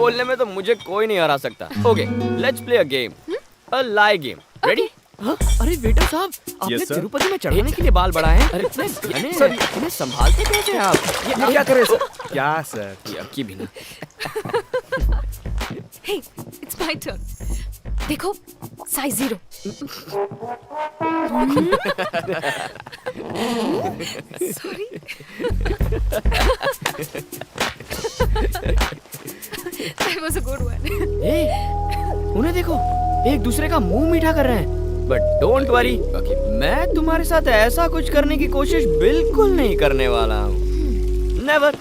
बोलने में तो मुझे कोई नहीं हरा सकता। Okay, let's play a game, a lie game. Ready? अरे वेटर साहब, आपने तिरुपति में चढ़ाने के लिए बाल बढ़ाए हैं। अरे इतने घने, इन्हें संभालते कैसे हैं आप? ये क्या कर रहे सर? क्या सर? यक्की भी ना। हे, इट्स माय टर्न। देखो, size 0। Sorry. That was a good one. उन्हें देखो, एक दूसरे का मुंह मीठा कर रहे हैं। बट डोंट वरी, मैं तुम्हारे साथ ऐसा कुछ करने की कोशिश बिल्कुल नहीं करने वाला हूँ। नेवर।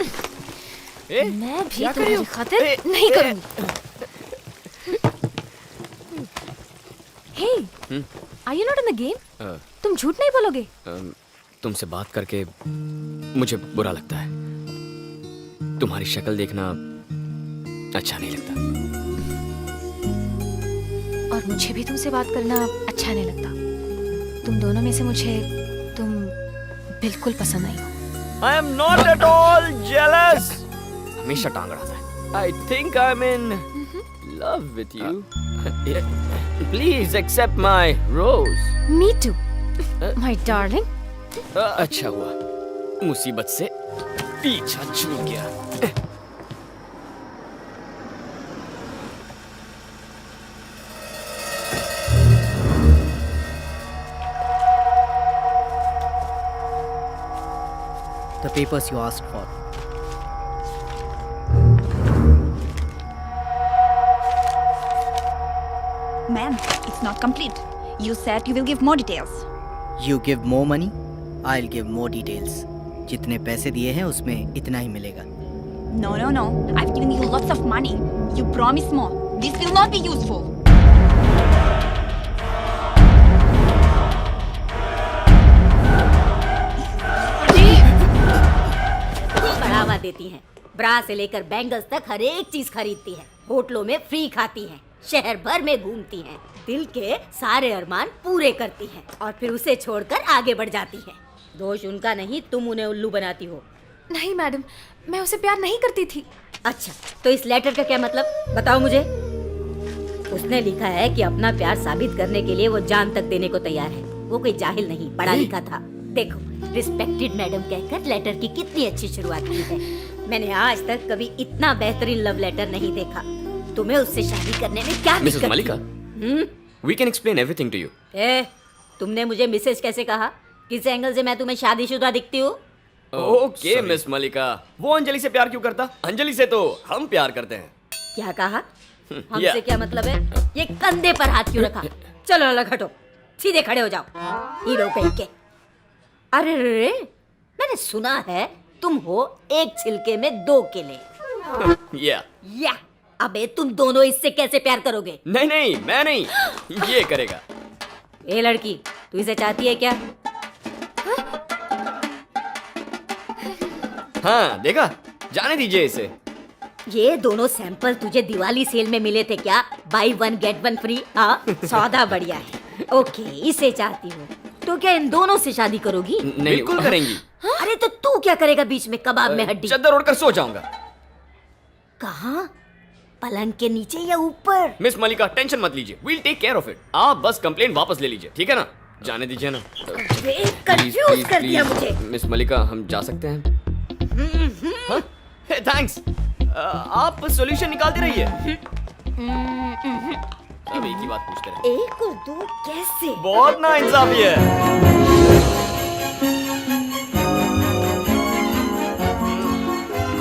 मैं भी तुम्हारी खातिर नहीं करूँगी। Hey, are you not in the game? तुम झूठ नहीं बोलोगे? तुमसे बात करके मुझे बुरा लगता है। तुम्हारी शक्ल देखना अच्छा नहीं लगता। और मुझे भी तुमसे बात करना अच्छा नहीं लगता। तुम दोनों में से मुझे तुम बिल्कुल पसंद नहीं हो। I am not at all jealous. हमेशा टांग रहा था। I think I'm in love with you. Please accept my rose. Me too, my darling. अच्छा हुआ, मुसीबत से पीछा छूट गया। The papers you asked for. Ma'am, it's not complete. You said you will give more details. You give more money, I'll give more details. जितने पैसे दिए हैं उसमें इतना ही मिलेगा। No, no, no. I've given you lots of money. You promise more. This will not be useful. बढ़ावा देती हैं। ब्रा से लेकर बैंगल्स तक हर एक चीज खरीदती हैं। होटलों में फ्री खाती हैं। शहर भर में घूमती हैं। दिल के सारे अरमान पूरे करती हैं और फिर उसे छोड़कर आगे बढ़ जाती हैं। दोष उनका नहीं, तुम उन्हें उल्लू बनाती हो। नहीं मैडम, मैं उसे प्यार नहीं करती थी। अच्छा, तो इस लेटर का क्या मतलब, बताओ मुझे। उसने लिखा है कि अपना प्यार साबित करने के लिए वो जान तक देने को तैयार है। वो कोई जाहिल नहीं, पढ़ा लिखा था। देखो, रिस्पेक्टेड मैडम कहकर लेटर की कितनी अच्छी शुरुआत की है। मैंने आज तक कभी इतना बेहतरीन लव लेटर नहीं देखा। तुम्हें उससे शादी करने में क्या Mrs Malika, we can explain everything to you. तुमने मुझे मिसेस कैसे कहा? किस एंगल से मैं तुम्हें शादीशुदा दिखती हूँ? ओके मिस मलिका, वो अंजलि से प्यार क्यों करता? अंजलि से तो हम प्यार करते हैं। क्या कहा? हमसे क्या मतलब है? ये कंधे पर हाथ क्यों रखा? चलो अलग हटो, सीधे खड़े हो जाओ। हीरो कहीं के। अरे रे, मैंने सुना है तुम हो एक छिलके में दो केले। या अबे तुम दोनों इससे कैसे प्यार करोगे? नहीं, मैं नहीं, ये करेगा। ए लड़की, तू इसे चाहती है क्या? हाँ, देखा, जाने दीजिए इसे। ये दोनों सैंपल तुझे दिवाली सेल में मिले थे क्या? Buy 1 get 1 free. हाँ, सौदा बढ़िया है। ओके, इसे चाहती हो तो क्या इन दोनों से शादी करोगी? नहीं, बिल्कुल करेंगी। अरे तो तू क्या करेगा बीच में कबाब में हड्डी? चद्दर ओढ़कर सो जाऊंगा। कहाँ? पलंग के नीचे या ऊपर? मिस मलिका, टेंशन मत लीजिए, we'll take care of it. आप बस कंप्लेंट वापस ले लीजिए, ठीक है ना? जाने दीजिए ना। कंफ्यूज कर दिया मुझे। मिस मलिका, हम जा सकते हैं? थैंक्स। आप सॉल्यूशन निकालती रहिए। सब एक ही बात पूछते रहे। 1 और 2 कैसे? बहुत नाइंसाफी है।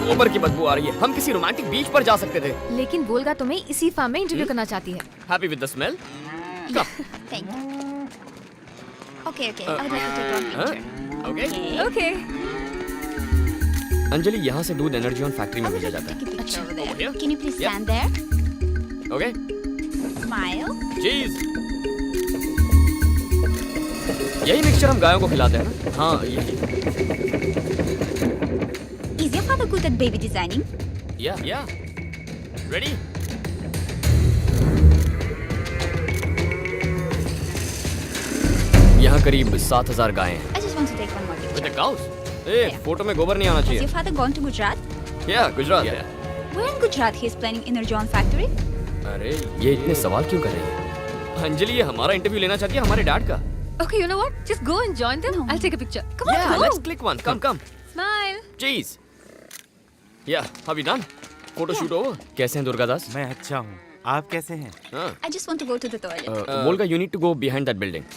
गोबर की बदबू आ रही है। हम किसी रोमांटिक बीच पर जा सकते थे। लेकिन वोल्गा तुम्हें इसी फार्म में इंटरव्यू करना चाहती है। Happy with the smell? Thank you. Okay. I would like to take one picture. Okay. Okay. Anjali, यहाँ से दूध एनर्जी ऑन फैक्ट्री में भेजा जाता है। Take a picture over there. here? Can you please Yeah. stand there? Okay, Smile. चीज। यही mixture हम गायों को खिलाते हैं ना? हाँ, यही। Is your father good at baby designing? या। रेडी? यहाँ करीब 7,000 गायें हैं। I just want to take one more picture. With the cows? Photo में गोबर नहीं आना Has चाहिए। your father gone to Gujarat? या, Gujarat. Where in Gujarat he is planning Energon factory? अरे ये इतने सवाल क्यों कर रही है? अंजलि ये हमारा इंटरव्यू लेना चाहती है हमारे डैड का। Okay, you know what? Just go and join them. I'll take a picture. Come on, Yeah, go. let's click one. Come. Smile. Cheese. Yeah, have you done? Photo shoot over. कैसे हैं दुर्गादास? मैं अच्छा हूँ। आप कैसे हैं? हाँ। I just want to go to the toilet. Volga, you need to go behind that building.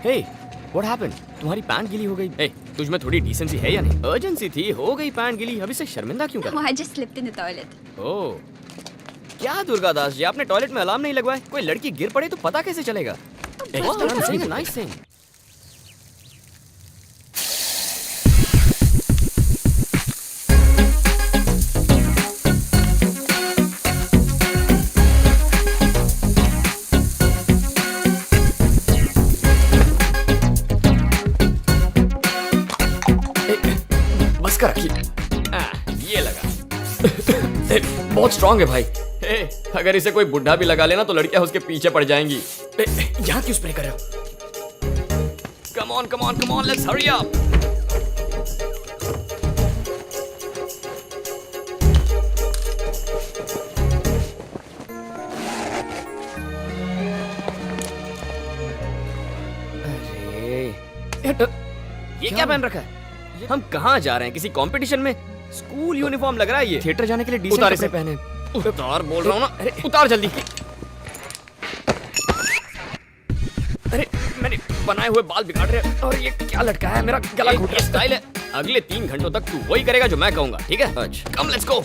Hey, what happened? तुम्हारी पैंट गीली हो गई। Hey, तुझ में थोड़ी डिसेंसी है या नहीं? अर्जेंसी थी, हो गई पैंट गीली, अभी से शर्मिंदा क्यों कर? No, I just slipped in the toilet. ओह, क्या दुर्गादास जी आपने टॉयलेट में अलार्म नहीं लगवाया? कोई लड़की गिर पड़े तो पता कैसे चलेगा? Nice thing. बस कर रखी। ये लगा। बहुत स्ट्रांग है भाई। अगर इसे कोई बुढ़ा भी लगा लेना तो लड़कियां उसके पीछे पड़ जाएंगी। यहाँ क्यों स्प्रे कर रहे हो? Come on, let's hurry up. अरे, ये क्या पहन रखा है? हम कहाँ जा रहे हैं? किसी कंपटीशन में? स्कूल यूनिफॉर्म लग रहा है ये। थिएटर जाने के लिए डिसेंट कपड़े पहने। उतार बोल रहा हूँ ना। अरे उतार जल्दी। अरे मैंने बनाए हुए बाल बिगाड़ रहे हैं और ये क्या लटका है? मेरा गला घुट रहा। स्टाइल है। अगले 3 घंटों तक तू वही करेगा जो मैं कहूँगा, ठीक है? अच्छा, कम लेट्स गो।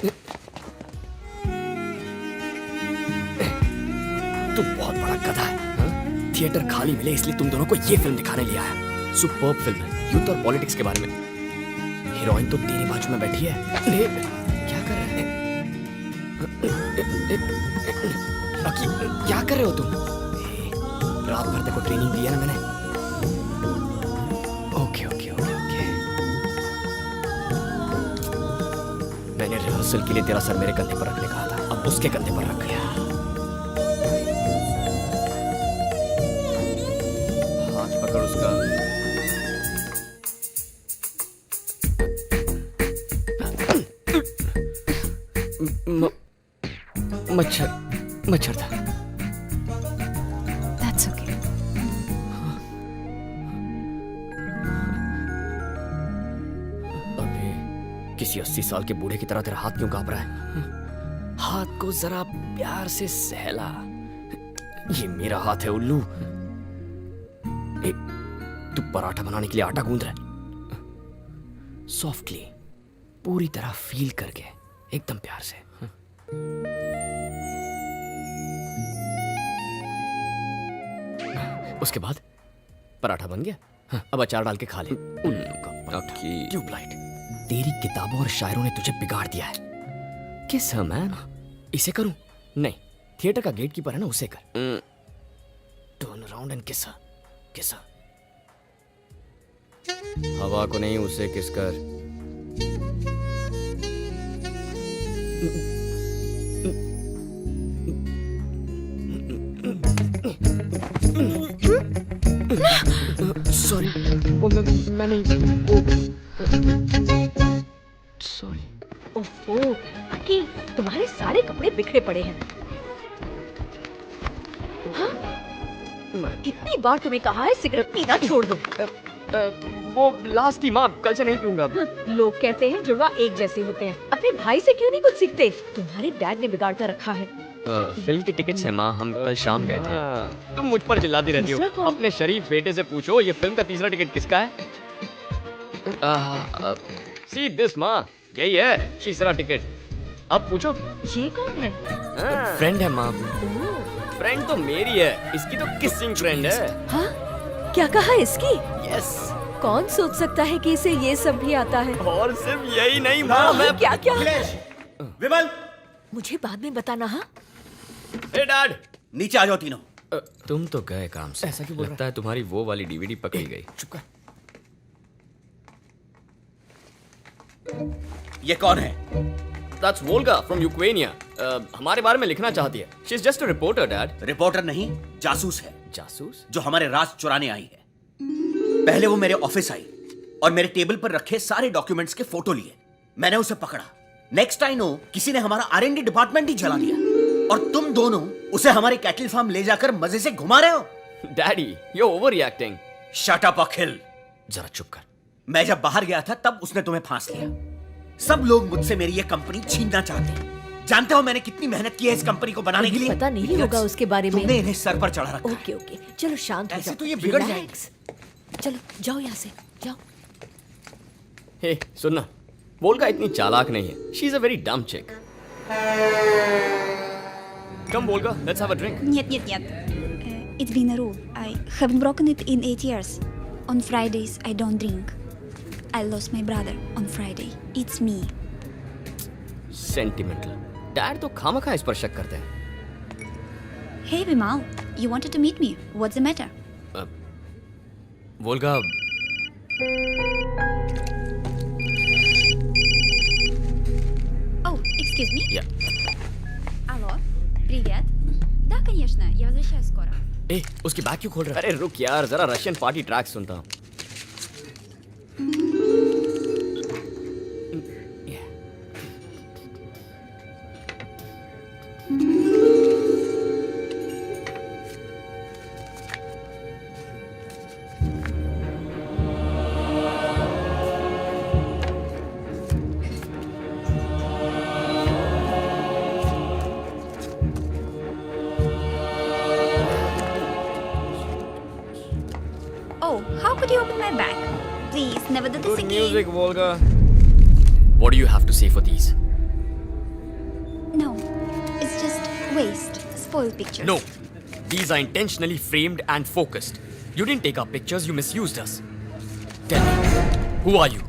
तू बहुत बड़ा गधा है। थिएटर खाली मिले इसलिए तुम दोनों को ये फिल्म दिखाने लिया है। सुपर्ब फिल्म है, यूथ और पॉलिटिक्स के बारे में। हीरोइन तो तेरी बाजू में बैठी है। अरे क्या कर रहे हैं? क्या कर रहे हो तुम? रात भर देखो ट्रेनिंग दी है ना मैंने। ओके मैंने रिहर्सल के लिए तेरा सर मेरे कंधे पर रखने कहा था, अब उसके कंधे पर रख गया। हाथ पकड़ उसका। मच्छर था। That's okay. अबे किसी 80 साल के बूढ़े की तरह तेरा हाथ क्यों कांप रहा है? हाथ को जरा प्यार से सहला। ये मेरा हाथ है उल्लू। तू पराठा बनाने के लिए आटा गूंद रहा है। सॉफ्टली, पूरी तरह फील करके, एकदम प्यार से। उसके बाद पराठा बन गया। हाँ, अब अचार डाल के खा ले। ट्यूबलाइट, तेरी किताबों और शायरों ने तुझे बिगाड़ दिया है। किस है मैन? इसे करूं? नहीं, थिएटर का गेट कीपर है ना, उसे कर। टर्न अराउंड एंड किस किस। हवा को नहीं, उसे किस कर। सॉरी, मैं नहीं। सॉरी। ओफो, अकी, तुम्हारे सारे कपड़े बिखरे पड़े हैं। हाँ? कितनी बार तुम्हें कहा है सिगरेट पीना छोड़ दो। वो लास्ट ही माँ, कल से नहीं पीऊंगा। लोग कहते हैं जुड़वा एक जैसे होते हैं। अपने भाई से क्यों नहीं कुछ सीखते? तुम्हारे डैड ने बिगाड़ कर रखा है। फिल्म की टिकट्स है माँ, हम कल शाम गए थे। तुम मुझ पर चिल्लाती रहती हो। अपने शरीफ बेटे से पूछो ये फिल्म का तीसरा टिकट किसका है। सी दिस माँ, यही है तीसरा टिकट। अब पूछो। ये कौन है? फ्रेंड है माँ। फ्रेंड तो मेरी है, इसकी तो किसिंग फ्रेंड है। हाँ? क्या कहा इसकी? यस। कौन सोच सकता है कि इसे ये सब भी आता है? और सिर्फ यही नहीं माँ, मैं क्या क्या? विमल, मुझे बाद में बताना। हाँ, हे डैड, नीचे आ जाओ तीनों। तुम तो गए काम से। ऐसा क्यों बोल लगता है तुम्हारी वो वाली डीवीडी पकड़ी गई। चुप कर। ये कौन है? That's Volga from Ukraine. हमारे बारे में लिखना चाहती है। She's just a reporter, Dad. Reporter नहीं, जासूस है, जासूस? जो हमारे राज चुराने आई है। पहले वो मेरे ऑफिस आई और मेरे टेबल पर रखे सारे डॉक्यूमेंट्स के फोटो लिए। मैंने उसे पकड़ा। नेक्स्ट आई नो, किसी ने हमारा R&D डिपार्टमेंट ही जला दिया। और तुम दोनों उसे हमारे कैटल फार्म ले जाकर मजे से घुमा रहे हो। Daddy, you're overreacting. Shut up Akhil. जरा चुप कर। मैं जब बाहर गया था तब उसने तुम्हें फांस लिया। सब लोग मुझसे मेरी ये कंपनी छीनना चाहते हैं। जानते हो मैंने कितनी मेहनत की है इस कंपनी को बनाने के लिए? पता नहीं होगा उसके बारे में। तुमने इन्हें सर पर चढ़ा रखा है। ओके ओके, चलो शांत हो ऐसे जाओ। तो ये बिगड़ Relax. चलो जाओ यहाँ से, जाओ। हे, सुनना। वोल्गा इतनी चालाक नहीं है। She's a very dumb chick. Come, Volga, let's have a drink. Нет, нет, нет. It's been a rule. I haven't broken it in 8 years. On Fridays, I don't drink. I lost my brother on Friday. It's me. Sentimental. Dad तो खामखा इस पर शक करते हैं। Hey, Vimal. You wanted to meet me. What's the matter? Volga, Oh, excuse me. yeah. Алло. Привет. Да, конечно. Я возвращаюсь скоро. ए, उसकी bag क्यों खोल रहा है? अरे रुक यार, जरा रशियन पार्टी ट्रैक सुनता हूँ। Oh, how could you open my bag? Please, never do this Good again. music, Volga. What do you have to say for these? No, it's just waste. Spoiled pictures. No, these are intentionally framed and focused. You didn't take our pictures, you misused us. Tell me, who are you?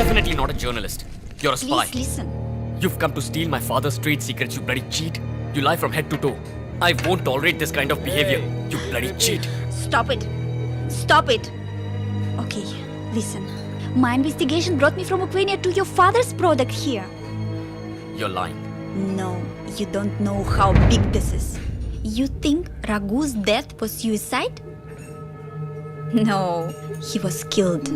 Definitely not a journalist. You're a spy. Please listen. You've come to steal my father's trade secrets, you bloody cheat. You lie from head to toe. I won't tolerate this kind of behavior, you bloody cheat. Stop it. Stop it. Okay, listen. My investigation brought me from Ukraine to your father's product here. You're lying. No, you don't know how big this is. You think Raghu's death was suicide? No, he was killed.